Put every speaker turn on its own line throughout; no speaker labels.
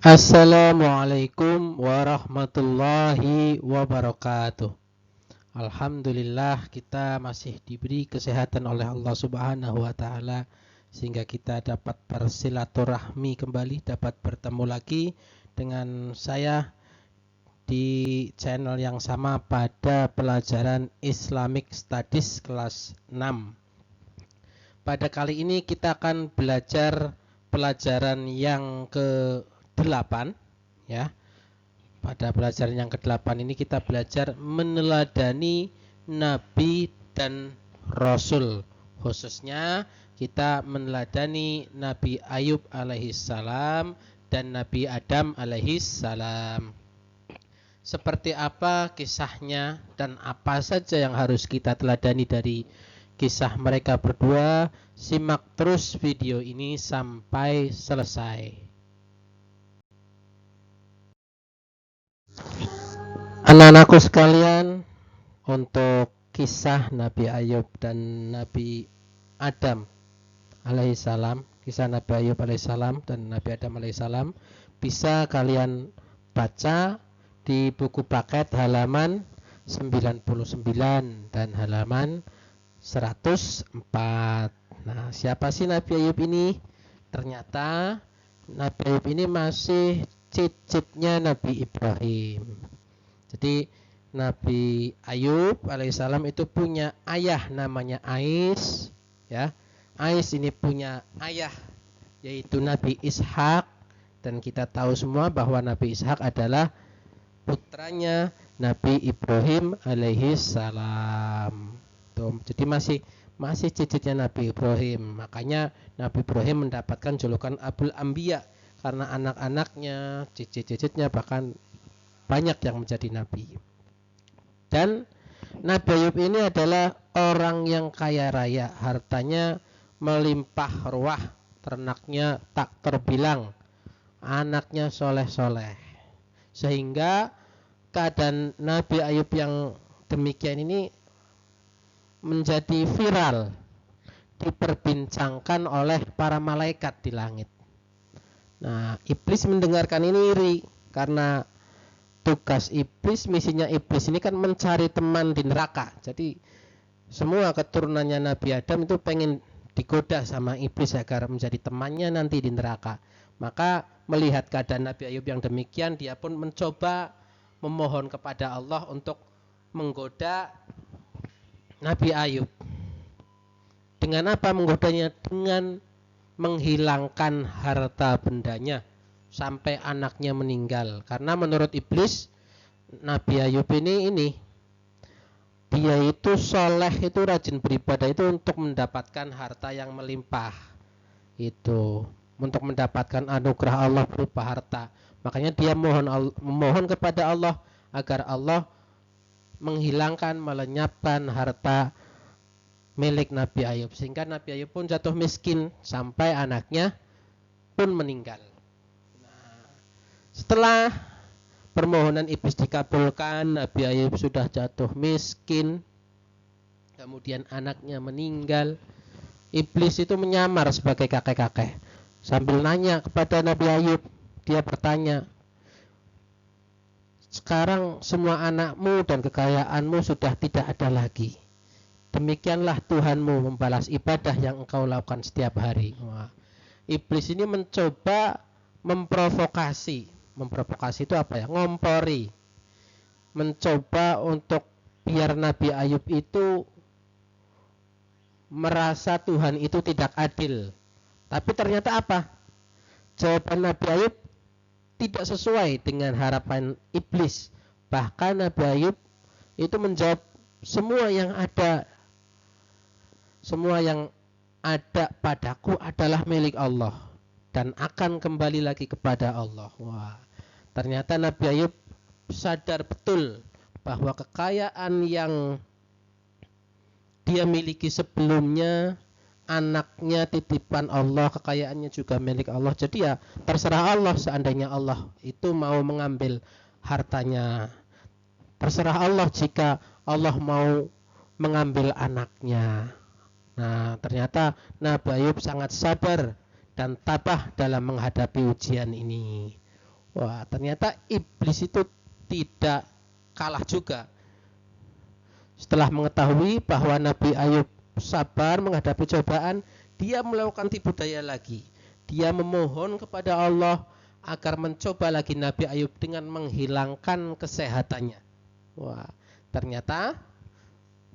Assalamualaikum warahmatullahi wabarakatuh. Alhamdulillah kita masih diberi kesehatan oleh Allah Subhanahu wa taala sehingga kita dapat bersilaturahmi kembali, dapat bertemu lagi dengan saya di channel yang sama pada pelajaran Islamic Studies kelas 6. Pada kali ini kita akan belajar pelajaran yang ke-8 ya. Pada pelajaran yang ke-8 ini kita belajar meneladani nabi dan rasul. Khususnya kita meneladani Nabi Ayub alaihissalam dan Nabi Adam alaihissalam. Seperti apa kisahnya dan apa saja yang harus kita teladani dari kisah mereka berdua? Simak terus video ini sampai selesai. Anak-anakku sekalian, untuk kisah Nabi Ayub dan Nabi Adam alaihissalam, kisah Nabi Ayub alaihissalam dan Nabi Adam alaihissalam bisa kalian baca di buku paket halaman 99 dan halaman 104. Nah, siapa sih Nabi Ayub ini? Ternyata Nabi Ayub ini masih cicitnya Nabi Ibrahim. Jadi Nabi Ayub alaihissalam itu punya ayah namanya Ais, ya. Ais ini punya ayah yaitu Nabi Ishak, dan kita tahu semua bahwa Nabi Ishak adalah putranya Nabi Ibrahim alaihissalam. Jadi masih cicitnya Nabi Ibrahim. Makanya Nabi Ibrahim mendapatkan julukan Abul Anbiya karena anak-anaknya, cicit-cicitnya bahkan banyak yang menjadi nabi. Dan Nabi Ayub ini adalah orang yang kaya raya, hartanya melimpah ruah, ternaknya tak terbilang, anaknya soleh-soleh. Sehingga keadaan Nabi Ayub yang demikian ini menjadi viral, diperbincangkan oleh para malaikat di langit. Nah, iblis mendengarkan ini iri karena tugas iblis, misinya iblis ini kan mencari teman di neraka. Jadi semua keturunannya Nabi Adam itu pengen digoda sama iblis agar menjadi temannya nanti di neraka. Maka melihat keadaan Nabi Ayub yang demikian, dia pun mencoba memohon kepada Allah untuk menggoda Nabi Ayub. Dengan apa menggodanya? Dengan menghilangkan harta bendanya sampai anaknya meninggal. Karena menurut iblis, Nabi Ayub ini dia itu soleh, itu rajin beribadah itu untuk mendapatkan harta yang melimpah. Itu untuk mendapatkan anugerah Allah berupa harta. Makanya dia memohon kepada Allah agar Allah menghilangkan, melenyapkan harta milik Nabi Ayub, sehingga Nabi Ayub pun jatuh miskin sampai anaknya pun meninggal. Nah, setelah permohonan iblis dikabulkan, Nabi Ayub sudah jatuh miskin, kemudian anaknya meninggal. Iblis itu menyamar sebagai kakek-kakek sambil nanya kepada Nabi Ayub. Dia bertanya, sekarang semua anakmu dan kekayaanmu sudah tidak ada lagi. Demikianlah Tuhanmu membalas ibadah yang engkau lakukan setiap hari. Wah, iblis ini mencoba memprovokasi. Memprovokasi itu apa ya? Ngompori. Mencoba untuk biar Nabi Ayub itu merasa Tuhan itu tidak adil. Tapi ternyata apa? Jawaban Nabi Ayub tidak sesuai dengan harapan iblis. Bahkan Nabi Ayub itu menjawab, semua yang ada padaku adalah milik Allah dan akan kembali lagi kepada Allah. Wah, ternyata Nabi Ayub sadar betul bahwa kekayaan yang dia miliki sebelumnya, anaknya titipan Allah, kekayaannya juga milik Allah. Jadi ya terserah Allah, seandainya Allah itu mau mengambil hartanya. Terserah Allah jika Allah mau mengambil anaknya. Nah, ternyata Nabi Ayub sangat sabar dan tabah dalam menghadapi ujian ini. Wah, ternyata iblis itu tidak kalah juga. Setelah mengetahui bahwa Nabi Ayub sabar menghadapi cobaan, dia melakukan tipu daya lagi. Dia memohon kepada Allah agar mencoba lagi Nabi Ayub dengan menghilangkan kesehatannya. Wah, ternyata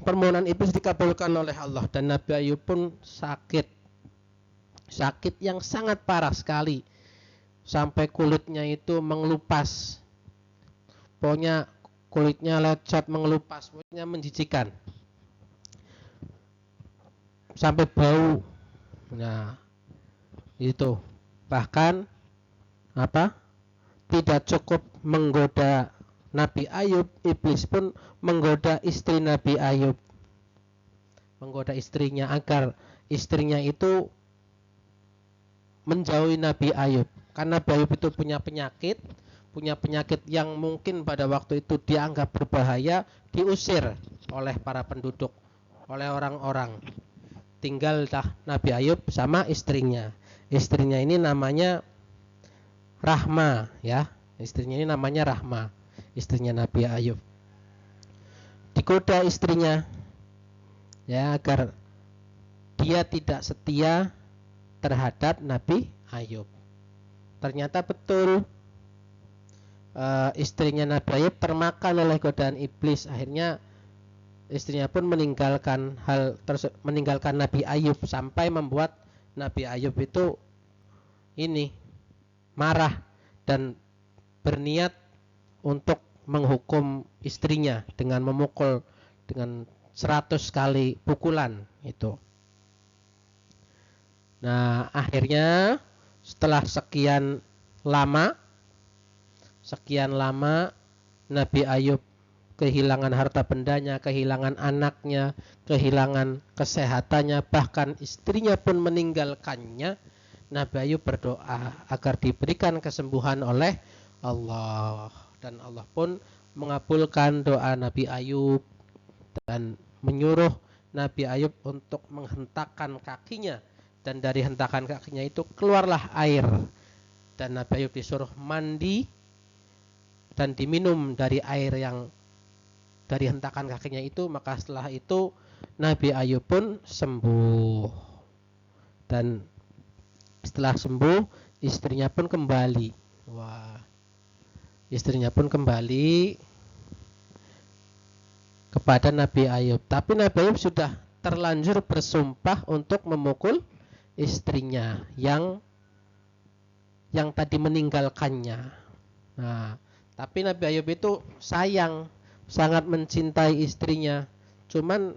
permohonan iblis dikabulkan oleh Allah dan Nabi Ayub pun sakit yang sangat parah sekali, sampai kulitnya itu mengelupas, pokoknya kulitnya lecet mengelupas, pokoknya menjijikan, sampai bau. Nah itu bahkan tidak cukup menggoda Nabi Ayub, iblis pun menggoda istri Nabi Ayub, menggoda istrinya agar istrinya itu menjauhi Nabi Ayub. Karena Nabi Ayub itu punya penyakit yang mungkin pada waktu itu dianggap berbahaya, diusir oleh para penduduk, oleh orang-orang. Tinggallah Nabi Ayub sama istrinya. Istrinya ini namanya Rahma, ya. Istrinya ini namanya Rahma, istrinya Nabi Ayub. Digoda istrinya, ya, agar dia tidak setia terhadap Nabi Ayub. Ternyata betul, istrinya Nabi Ayub termakan oleh godaan iblis. Akhirnya istrinya pun meninggalkan Nabi Ayub, sampai membuat Nabi Ayub itu marah dan berniat untuk menghukum istrinya dengan memukul dengan 100 kali pukulan itu. Nah, akhirnya setelah sekian lama Nabi Ayub kehilangan harta bendanya, kehilangan anaknya, kehilangan kesehatannya, bahkan istrinya pun meninggalkannya. Nabi Ayub berdoa agar diberikan kesembuhan oleh Allah, dan Allah pun mengabulkan doa Nabi Ayub dan menyuruh Nabi Ayub untuk menghentakkan kakinya, dan dari hentakan kakinya itu keluarlah air, dan Nabi Ayub disuruh mandi dan diminum dari air yang dari hentakan kakinya itu. Maka setelah itu Nabi Ayub pun sembuh, dan setelah sembuh istrinya pun kembali. Wah, istrinya pun kembali kepada Nabi Ayub. Tapi Nabi Ayub sudah terlanjur bersumpah untuk memukul istrinya yang tadi meninggalkannya. Nah, tapi Nabi Ayub itu sayang, sangat mencintai istrinya. Cuman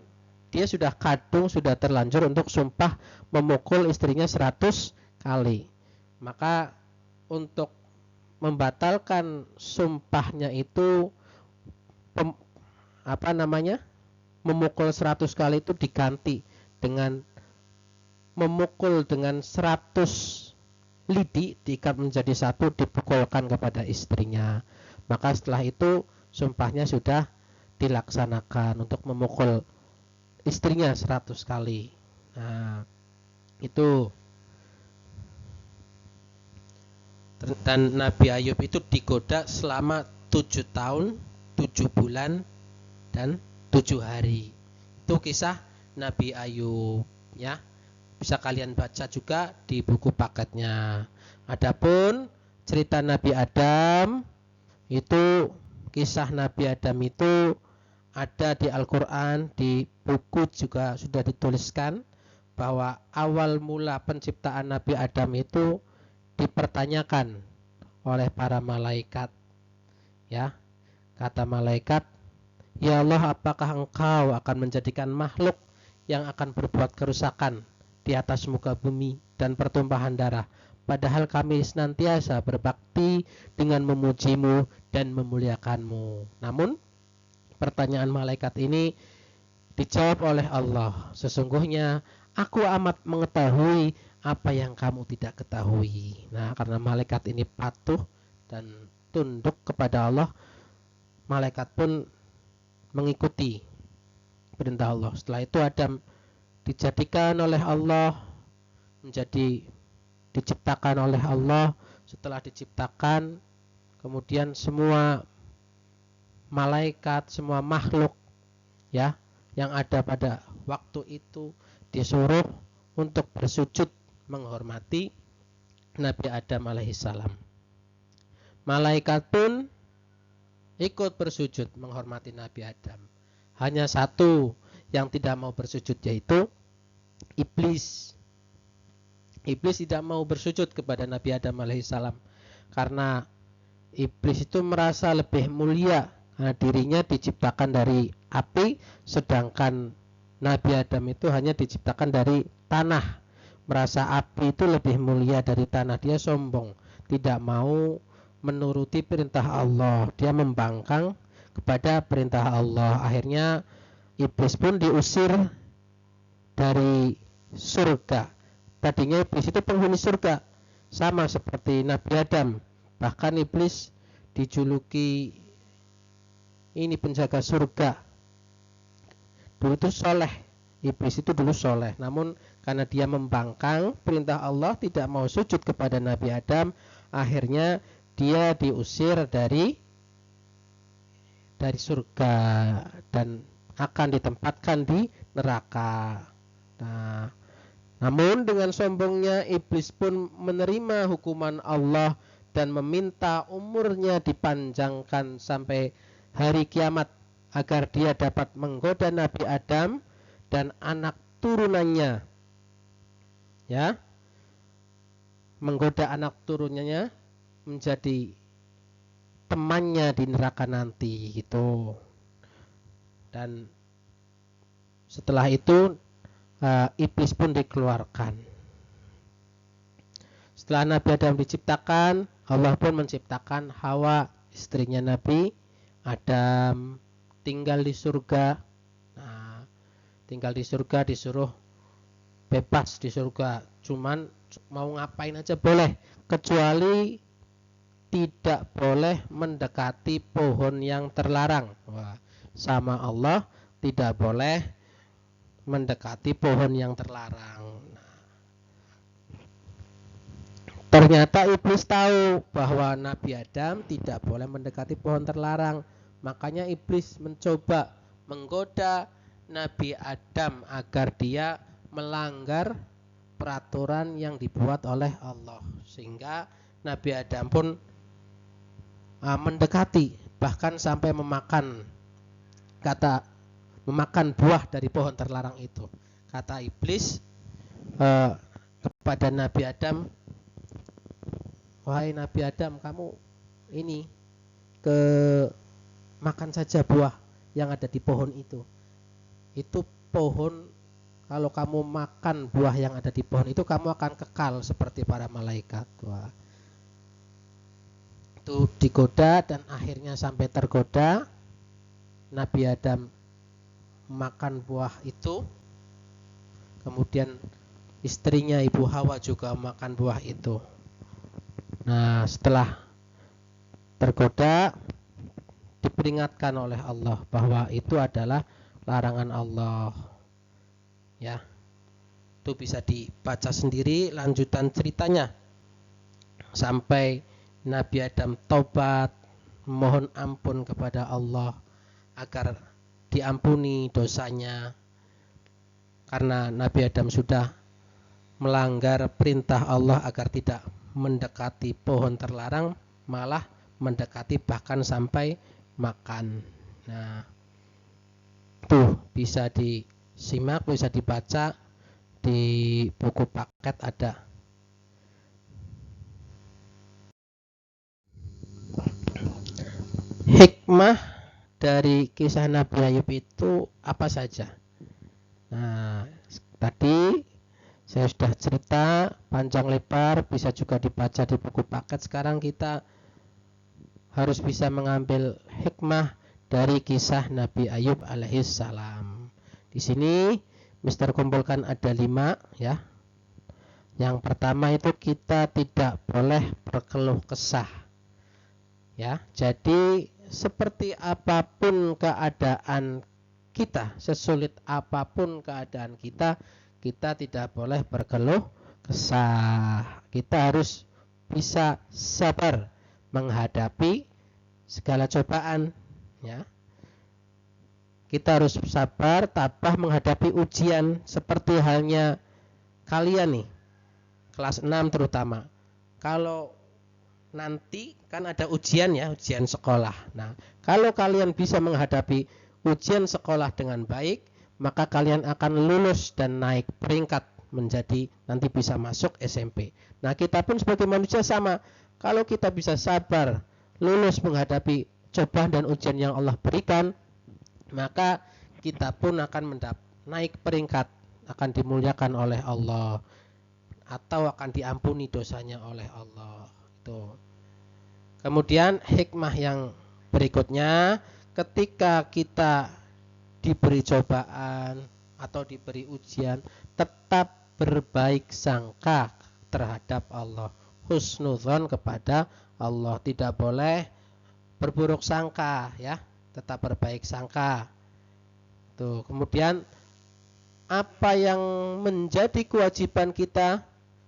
dia sudah kadung, sudah terlanjur untuk sumpah memukul istrinya 100 kali. Maka untuk membatalkan sumpahnya itu memukul 100 kali itu diganti dengan memukul dengan 100 lidi, diikat menjadi satu, dipukulkan kepada istrinya. Maka setelah itu sumpahnya sudah dilaksanakan untuk memukul istrinya 100 kali. Nah, itu. Dan Nabi Ayub itu digoda selama 7 tahun, 7 bulan, dan 7 hari. Itu kisah Nabi Ayub, ya. Bisa kalian baca juga di buku paketnya. Adapun cerita Nabi Adam, itu kisah Nabi Adam itu ada di Al-Quran, di buku juga sudah dituliskan bahwa awal mula penciptaan Nabi Adam itu dipertanyakan oleh para malaikat. Ya, kata malaikat, "Ya Allah, apakah engkau akan menjadikan makhluk yang akan berbuat kerusakan di atas muka bumi dan pertumpahan darah, padahal kami senantiasa berbakti dengan memujimu dan memuliakanmu?" Namun pertanyaan malaikat ini dijawab oleh Allah, "Sesungguhnya aku amat mengetahui apa yang kamu tidak ketahui." Nah, karena malaikat ini patuh dan tunduk kepada Allah, malaikat pun mengikuti perintah Allah. Setelah itu Adam dijadikan oleh Allah, diciptakan oleh Allah. Setelah diciptakan, kemudian semua malaikat, semua makhluk ya yang ada pada waktu itu disuruh untuk bersujud menghormati Nabi Adam alaihissalam. Malaikat pun ikut bersujud menghormati Nabi Adam. Hanya satu yang tidak mau bersujud, yaitu iblis. Iblis tidak mau bersujud kepada Nabi Adam alaihissalam karena iblis itu merasa lebih mulia karena dirinya diciptakan dari api, sedangkan Nabi Adam itu hanya diciptakan dari tanah. Merasa api itu lebih mulia dari tanah. Dia sombong, tidak mau menuruti perintah Allah. Dia membangkang kepada perintah Allah. Akhirnya iblis pun diusir dari surga. Tadinya iblis itu penghuni surga, sama seperti Nabi Adam. Bahkan iblis dijuluki ini penjaga surga. Dulu itu soleh, iblis itu dulu soleh. Namun karena dia membangkang perintah Allah, tidak mau sujud kepada Nabi Adam, akhirnya dia diusir dari surga dan akan ditempatkan di neraka. Nah, namun dengan sombongnya iblis pun menerima hukuman Allah dan meminta umurnya dipanjangkan sampai hari kiamat agar dia dapat menggoda Nabi Adam dan anak turunannya. Ya. Menggoda anak turunannya menjadi temannya di neraka nanti gitu. Dan setelah itu iblis pun dikeluarkan. Setelah Nabi Adam diciptakan, Allah pun menciptakan Hawa, istrinya Nabi Adam, tinggal di surga. Nah, tinggal di surga, disuruh bebas di surga, cuman mau ngapain aja boleh, kecuali tidak boleh mendekati pohon yang terlarang. Wah, sama Allah tidak boleh mendekati pohon yang terlarang. Ternyata iblis tahu bahwa Nabi Adam tidak boleh mendekati pohon terlarang. Makanya iblis mencoba menggoda Nabi Adam agar dia melanggar peraturan yang dibuat oleh Allah. Sehingga Nabi Adam pun mendekati, bahkan sampai memakan buah dari pohon terlarang itu. Kata iblis kepada Nabi Adam, wahai Nabi Adam, kamu ini makan saja buah yang ada di pohon itu. Itu pohon, kalau kamu makan buah yang ada di pohon itu, kamu akan kekal seperti para malaikat. Wah. Itu digoda dan akhirnya sampai tergoda. Nabi Adam makan buah itu. Kemudian istrinya Ibu Hawa juga makan buah itu. Nah, setelah tergoda, diperingatkan oleh Allah bahwa itu adalah larangan Allah. Ya. Itu bisa dibaca sendiri lanjutan ceritanya. Sampai Nabi Adam taubat, mohon ampun kepada Allah agar diampuni dosanya. Karena Nabi Adam sudah melanggar perintah Allah agar tidak mendekati pohon terlarang, malah mendekati bahkan sampai makan. Nah, tuh bisa disimak, bisa dibaca di buku paket ada. Hikmah dari kisah Nabi Ayub itu apa saja? Nah, tadi saya sudah cerita panjang lebar, bisa juga dibaca di buku paket. Sekarang kita harus bisa mengambil hikmah dari kisah Nabi Ayub alaihissalam. Di sini Mister kumpulkan ada 5 ya. Yang pertama itu kita tidak boleh berkeluh kesah. Ya, jadi seperti apapun keadaan kita, sesulit apapun keadaan kita, kita tidak boleh berkeluh kesah. Kita harus bisa sabar menghadapi segala cobaan, ya. Kita harus sabar, tabah menghadapi ujian seperti halnya kalian nih, kelas 6 terutama. Kalau nanti kan ada ujian ya, ujian sekolah. Nah, kalau kalian bisa menghadapi ujian sekolah dengan baik, maka kalian akan lulus dan naik peringkat menjadi nanti bisa masuk SMP. Nah, kita pun sebagai manusia sama. Kalau kita bisa sabar, lulus menghadapi cobaan dan ujian yang Allah berikan, maka kita pun akan naik peringkat, akan dimuliakan oleh Allah atau akan diampuni dosanya oleh Allah. Itu. Kemudian hikmah yang berikutnya, ketika kita diberi cobaan atau diberi ujian, tetap berbaik sangka terhadap Allah, husnudzon kepada Allah, tidak boleh berburuk sangka, ya, tetap berbaik sangka. Tuh, kemudian apa yang menjadi kewajiban kita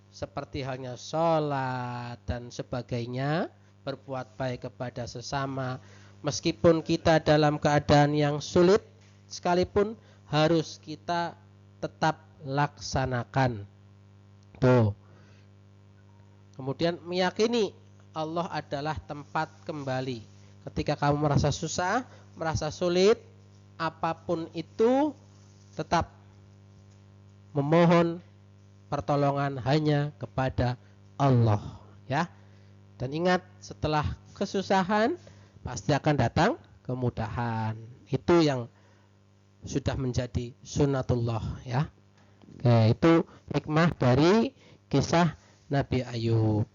seperti halnya sholat dan sebagainya, berbuat baik kepada sesama, meskipun kita dalam keadaan yang sulit sekalipun harus kita tetap laksanakan. Tuh. Kemudian meyakini Allah adalah tempat kembali. Ketika kamu merasa susah, merasa sulit, apapun itu, tetap memohon pertolongan hanya kepada Allah, ya. Dan ingat, setelah kesusahan pasti akan datang kemudahan. Itu yang sudah menjadi sunnatullah, ya. Oke, itu hikmah dari kisah Nabi Ayub.